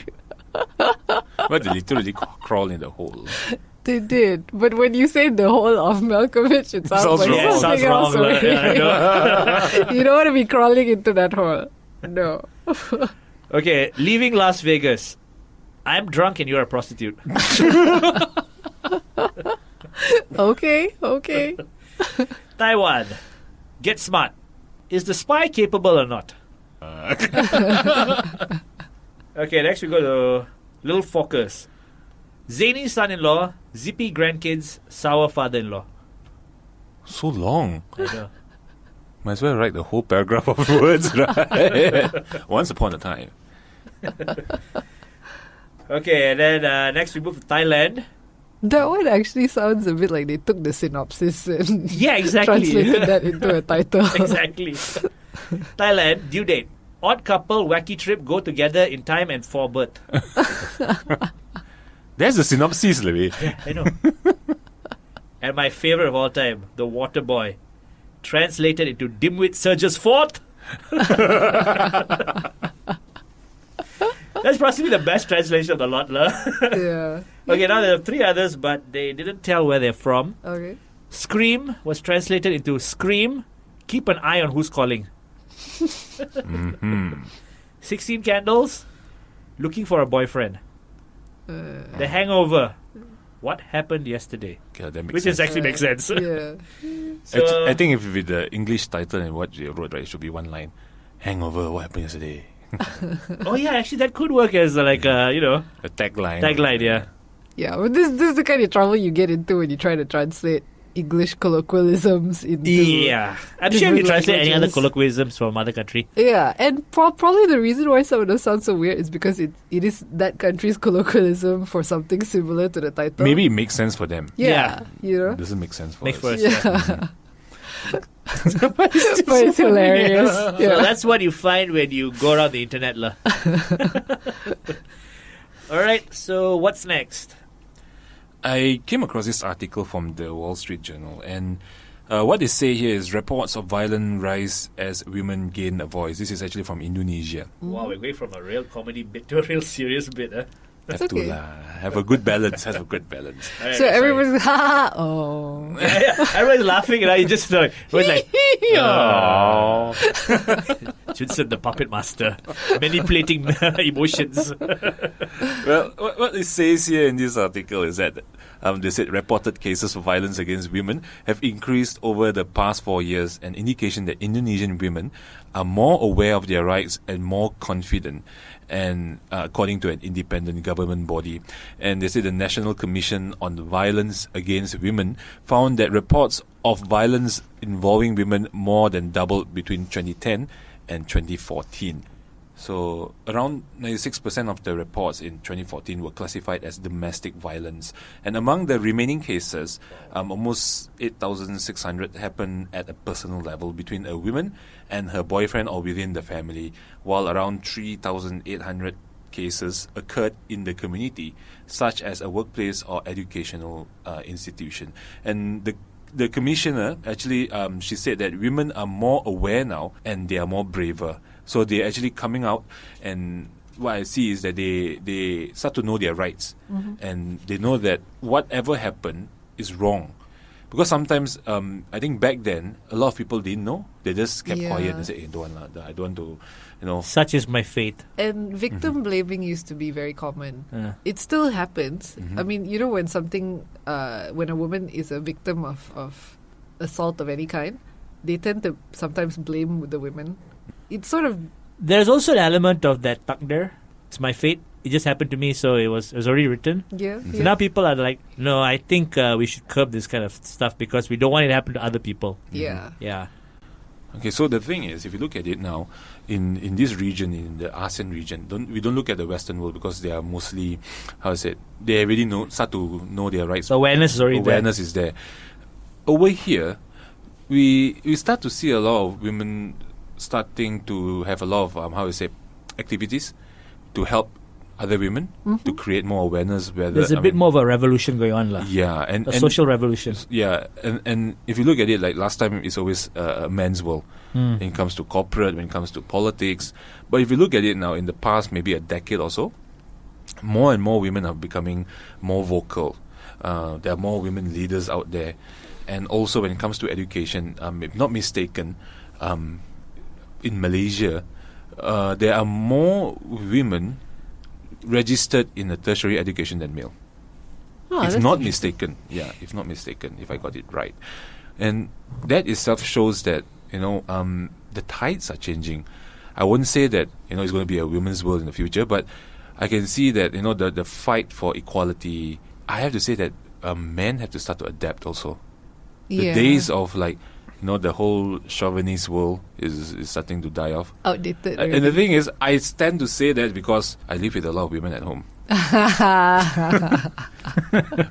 But they literally crawl in the hole. They did, but when you say the whole of Malkovich, it sounds Sounds like wrong. Yeah, it something sounds wrong. else. Like, already. yeah, I know. You don't want to be crawling into that hole. No. Okay, leaving Las Vegas. I'm drunk and you're a prostitute. Okay. Taiwan. Get smart. Is the spy capable or not? Okay, next we go to Little Focus. Zany son-in-law, zippy grandkids, sour father-in-law. So long. I know. Might as well write the whole paragraph of words, right? Once upon a time. Okay, and then next we move to Thailand. That one actually sounds a bit like they took the synopsis and Yeah, exactly. translated that into a title. Exactly. Thailand, due date. Odd couple, wacky trip, go together in time and for birth. There's the synopsis, Levi. Yeah, I know. And my favorite of all time, The Water Boy. Translated into Dimwit Surges Forth. That's possibly the best translation of the lot, lah. Yeah. Okay, now there are three others, but they didn't tell where they're from. Okay. Scream was translated into Scream, keep an eye on who's calling. 16 Candles, looking for a boyfriend. The Hangover, what happened yesterday? Okay, that makes Which sense. is actually makes sense. Yeah. So, I think if with the English title and what you wrote, right, it should be one line. Hangover, what happened yesterday? oh yeah, actually that could work as like a, A tagline. tagline, yeah. Yeah, but this is the kind of trouble you get into when you try to translate English colloquialisms into... Yeah. I'm sure if you different translate any other languages. colloquialisms from other country. Yeah, and probably the reason why some of those sound so weird is because it is that country's colloquialism for something similar to the title. Maybe it makes sense for them. Yeah, you know? It doesn't make sense for Makes us. for us. Yeah. But it's hilarious. So Yeah. that's what you find when you go around the internet, lah. Alright, so what's next? I came across this article from the Wall Street Journal, and what they say here is reports of violent rise as women gain a voice. This is actually from Indonesia. Wow, we're going from a real comedy bit to a real serious bit, huh? Have okay. to have a good balance. Have a good balance. Alright, So sorry. everyone's ha oh. Everyone's laughing, and I just like, oh. Junsern, the puppet master, manipulating emotions. Well, what it says here in this article is that they said reported cases of violence against women have increased over the past 4 years, an indication that Indonesian women are more aware of their rights and more confident, and according to an independent government body. And they say the National Commission on Violence Against Women found that reports of violence involving women more than doubled between 2010 and 2014. So around 96% of the reports in 2014 were classified as domestic violence. And among the remaining cases, almost 8,600 happened at a personal level between a woman and her boyfriend or within the family, while around 3,800 cases occurred in the community, such as a workplace or educational institution. And the commissioner actually, she said that women are more aware now and they are more braver. So they're actually coming out, and what I see is that they start to know their rights, and they know that whatever happened is wrong. Because sometimes, I think back then, a lot of people didn't know. They just kept quiet and said, hey, I don't want to, Such is my fate. And victim blaming used to be very common. It still happens. Mm-hmm. I mean, when something, when a woman is a victim of assault of any kind, they tend to sometimes blame the women. It's sort of... There's also an element of that tuck there. It's my fate. It just happened to me, so it was already written. Yeah. So now people are like, no, I think we should curb this kind of stuff because we don't want it to happen to other people. Yeah. Yeah. Okay, so the thing is, if you look at it now, in this region, in the ASEAN region, we don't look at the Western world because they are mostly, how is it? They already start to know their rights. So awareness is already Awareness is there. Over here, we start to see a lot of women starting to have a lot of activities to help other women to create more awareness. There's a bit more of a revolution going on, lah. Yeah, and social revolution. Yeah, and if you look at it, like last time, it's always a man's world when it comes to corporate, when it comes to politics. But if you look at it now, in the past maybe a decade or so, more and more women are becoming more vocal. There are more women leaders out there, and also when it comes to education, if not mistaken, in Malaysia, there are more women registered in a tertiary education than male. Oh, if that's not mistaken, if I got it right. And that itself shows that, the tides are changing. I wouldn't say that, it's going to be a women's world in the future, but I can see that, the fight for equality, I have to say that men have to start to adapt also. The days of the whole chauvinist world is starting to die off. Outdated. And the thing is, I stand to say that because I live with a lot of women at home.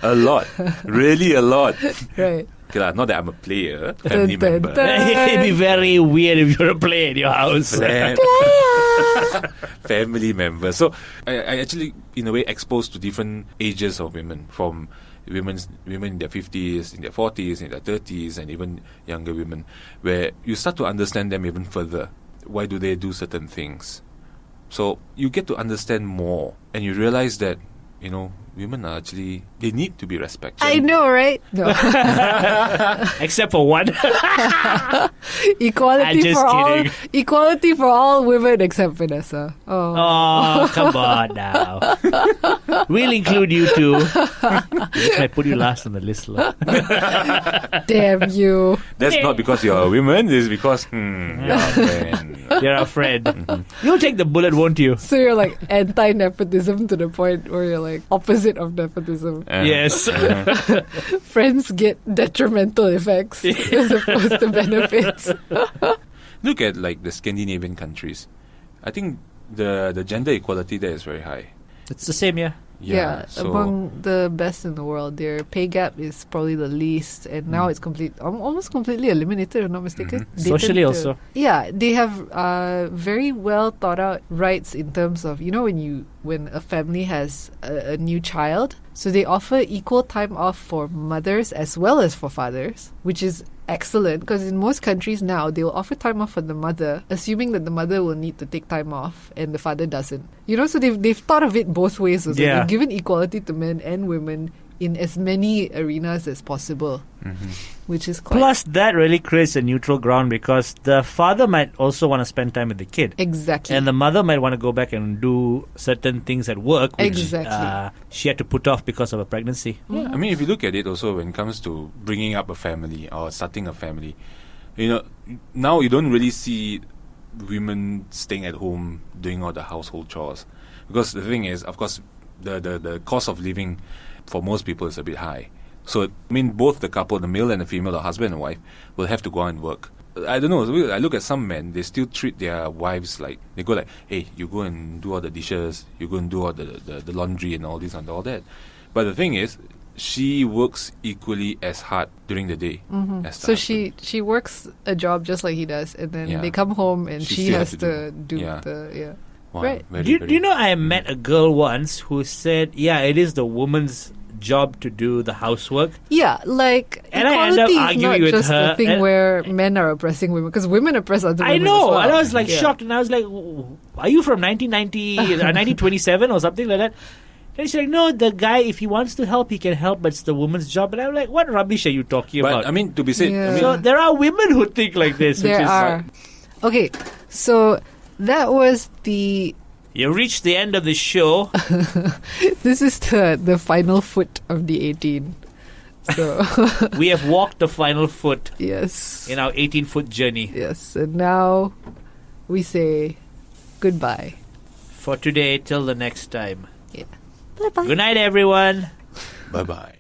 A lot. Really a lot. Right. Okay, not that I'm a player, family member. It'd be very weird if you're a player in your house. Family member. So I actually, in a way, exposed to different ages of women, from women in their 50s, in their 40s, in their 30s, and even younger women, where you start to understand them even further. Why do they do certain things? So you get to understand more, and you realize that, women are actually, they need to be respected. I know, right? No. Except for one. Equality for all. Equality for all women except Vanessa. Oh, come on now. We'll include you too. I put you last on the list. Damn you. That's not because you're a woman, it's because you're a friend. You're a friend. You'll take the bullet, won't you? So you're like anti-nepotism to the point where you're like opposite of nepotism. Yes. Friends get detrimental effects as opposed to benefits. Look at the Scandinavian countries. I think the gender equality there is very high. It's the same, yeah. Yeah, so among the best in the world. Their pay gap is probably the least, and now it's almost completely eliminated, if I'm not mistaken. They Socially tend also. Yeah, they have very well thought out rights in terms of, when a family has a new child, so they offer equal time off for mothers as well as for fathers, which is excellent, because in most countries now they will offer time off for the mother, assuming that the mother will need to take time off and the father doesn't. So they've thought of it both ways. Also. Yeah. They've given equality to men and women in as many arenas as possible, which is quite... Plus, that really creates a neutral ground, because the father might also want to spend time with the kid. Exactly. And the mother might want to go back and do certain things at work, which Exactly. she had to put off because of a pregnancy. Yeah, I mean, if you look at it also when it comes to bringing up a family or starting a family, now you don't really see women staying at home doing all the household chores. Because the thing is, of course, the cost of living for most people is a bit high. So, both the couple, the male and the female, the husband and wife, will have to go out and work. I don't know, I look at some men, they still treat their wives they go hey, you go and do all the dishes, you go and do all the laundry and all this and all that. But the thing is, she works equally as hard during the day as the So husband. she works a job just like he does, and then Yeah. they come home and She she still has has to to do Yeah. the... Wow, Right. very, Do very- you know, I met a girl once who said, it is the woman's job to do the housework. Yeah, And I ended up equality is arguing not with just her, the thing and- where men are oppressing women, because women oppress other I women know, as well. and I was Yeah. shocked, and I was like, are you from 1990, 1927 or something like that? And she's like, no, the guy, if he wants to help, he can help, but it's the woman's job. And I'm like, what rubbish are you talking But about? to be said, Yeah. So there are women who think like this. There which is are. Okay, so that was the... You reached the end of the show. This is the final foot of the 18. So, We have walked the final foot yes. in our 18-foot journey. Yes, and now we say goodbye. For today, till the next time. Yeah. Bye-bye. Good night, everyone. bye-bye.